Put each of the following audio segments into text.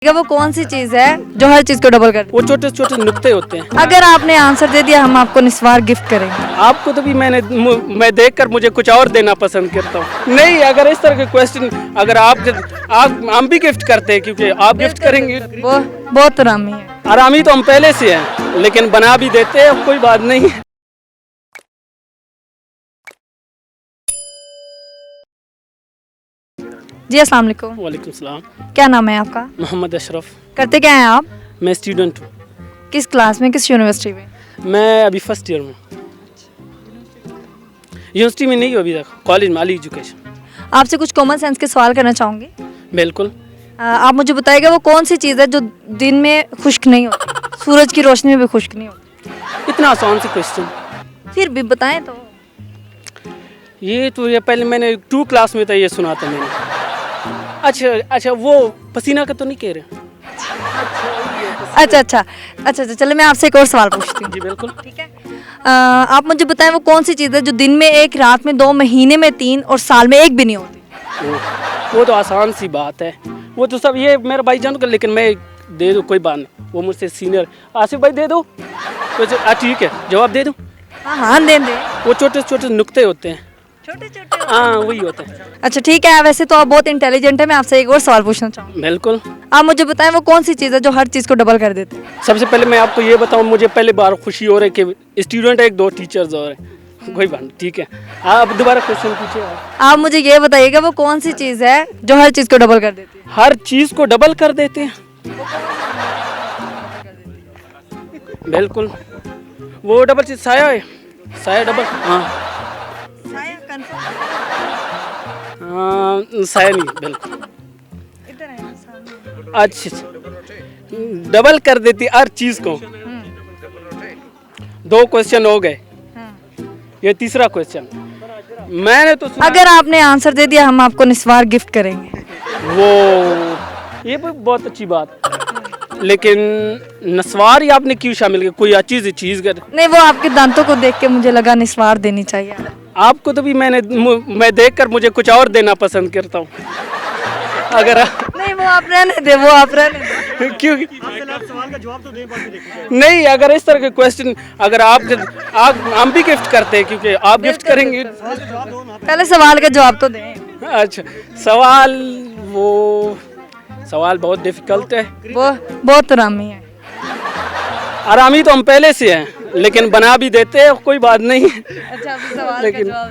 वो कौन सी चीज है जो हर चीज को डबल कर वो छोटे छोटे नुक्ते होते हैं। अगर आपने आंसर दे दिया हम आपको निस्वार गिफ्ट करेंगे। आपको तो भी मैं देखकर मुझे कुछ और देना पसंद करता हूँ। नहीं, अगर इस तरह के क्वेश्चन अगर आप हम भी गिफ्ट करते हैं क्योंकि आप गिफ्ट करेंगे। वो बहुत आरामी है। आरामी तो हम पहले से हैं लेकिन बना भी देते हैं, कोई बात नहीं। जी अस्सलाम वालेकुम। वालेकुम सलाम। क्या नाम है आपका? मोहम्मद अशरफ। करते क्या हैं आप? मैं स्टूडेंट हूँ। किस क्लास में, किस यूनिवर्सिटी में? मैं अभी फर्स्ट ईयर में। यूनिवर्सिटी में नहीं हूँ अभी तक, कॉलेज में, अली एजुकेशन। आपसे कुछ कॉमन सेंस के सवाल करना चाहूँगी। बिल्कुल। आप मुझे बताइएगा वो कौन सी चीज़ है जो दिन में खुश्क नहीं होती, सूरज की रोशनी में भी खुश्क नहीं होती। इतना आसान सा क्वेश्चन। फिर भी बताएं तो। ये पहले मैंने 2 क्लास में था, ये सुना था मैंने। अच्छा, वो पसीना का तो नहीं कह रहे? अच्छा, चलो मैं आपसे एक और सवाल पूछती हूँ। जी बिल्कुल। ठीक है। आप मुझे बताएं वो कौन सी चीज़ है जो दिन में 1, रात में 2, महीने में 3 और साल में 1 भी नहीं होती। वो तो आसान सी बात है, वो तो सब ये मेरा भाई जान कर, लेकिन मैं दे दूँ कोई बात नहीं, वो मुझसे सीनियर। आसिफ भाई दे दो। ठीक है, जवाब दे दूँ। हाँ दे दे। वो छोटे छोटे नुक्ते होते हैं। छोटे हाँ वही होते हैं। अच्छा ठीक है, वैसे तो आप बहुत इंटेलिजेंट है। मैं आपसे एक और सवाल पूछना चाहूँगी। बिल्कुल। आप मुझे बताएं वो कौन सी चीज़ है जो हर चीज़ को डबल कर देती है। सबसे पहले मैं आपको ये बताऊँ, मुझे पहले बार खुशी हो रही है कि स्टूडेंट है, 1-2 टीचर्स और हैं। कोई बात नहीं, ठीक है। आप दोबारा क्वेश्चन पूछिए। आप मुझे ये बताइएगा वो कौन सी चीज़ है जो हर चीज़ को डबल कर देती है। हर चीज़ को डबल कर देते हैं। बिल्कुल, वो डबल चीज साया है। साया डबल, हाँ साया नहीं, बिल्कुल। अच्छा, डबल कर देती हर चीज़ को। 2 क्वेश्चन हो गए, ये तीसरा क्वेश्चन मैंने तो सुना। अगर आपने आंसर दे दिया हम आपको निस्वार गिफ्ट करेंगे। ये भी बहुत अच्छी बात, लेकिन नस्वार ही आपने क्यों शामिल किया? कोई अच्छी चीज़ कर। नहीं, वो आपके दांतों को देख के मुझे लगा निस्वार देनी चाहिए। आपको तो भी मैं देखकर मुझे कुछ और देना पसंद करता हूँ। अगर नहीं, वो आप रहने दे, वो आप रहने दे। क्योंकि सवाल का जवाब तो दे नहीं, अगर इस तरह के क्वेश्चन अगर आप हम भी गिफ्ट करते हैं क्योंकि आप गिफ्ट करेंगे। पहले सवाल का जवाब तो दें। अच्छा, सवाल बहुत डिफिकल्ट है। वो बहुत आरामी है। आरामी तो हम पहले से हैं लेकिन बना भी देते हैं, कोई बात नहीं। अच्छा, सवाल लेकिन का जवाब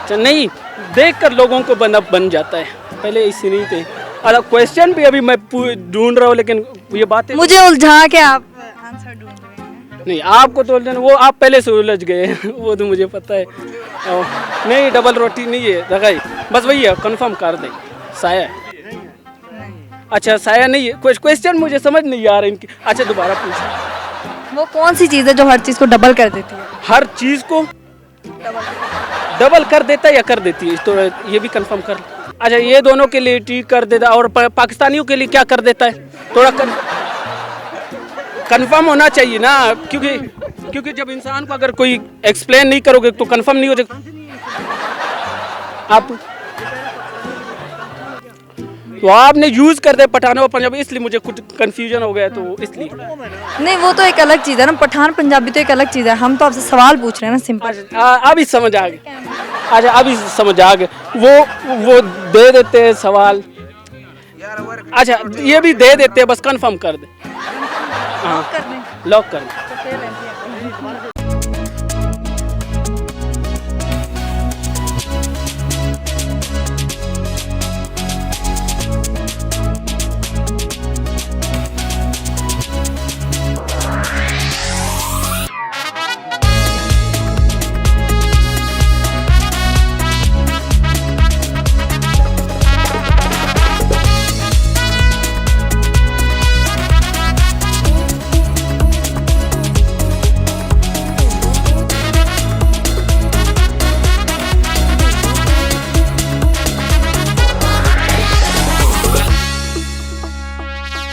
दें। नहीं, देखकर लोगों को बन जाता है, पहले इसी नहीं थे। अरे क्वेश्चन भी अभी मैं ढूंढ रहा हूँ, लेकिन ये बातें मुझे उलझा के आप आंसर ढूंढ रहे हैं। नहीं, आपको तो वो आप पहले से उलझ गए। वो तो मुझे पता है। नहीं, डबल रोटी नहीं है रगाई, बस वही है, कंफर्म कर दे। साया है। अच्छा, साया नहीं है। क्वेश्चन मुझे समझ नहीं आ रहा इनकी। अच्छा, दोबारा पूछ। वो कौन सी चीज़ है जो हर चीज़ को डबल कर देती है? हर चीज को डबल कर देता है या कर देती है, तो ये भी कंफर्म कर। अच्छा, ये दोनों के लिए ठीक कर देता, और पाकिस्तानियों के लिए क्या कर देता है? थोड़ा कंफर्म होना चाहिए ना, क्योंकि जब इंसान को अगर कोई एक्सप्लेन नहीं करोगे तो कंफर्म नहीं हो जाएगा। तो आपने यूज कर दे पठान और पंजाबी, इसलिए मुझे कुछ कंफ्यूजन हो गया, तो इसलिए। नहीं, वो तो एक अलग चीज़ है ना, पठान पंजाबी तो एक अलग चीज़ है। हम तो आपसे सवाल पूछ रहे हैं ना, सिंपल। अभी समझ आ गया। अच्छा, अभी समझ आ गया। वो दे देते हैं सवाल। अच्छा, ये भी दे देते हैं, बस कंफर्म कर दे। हाँ, लॉक कर दे।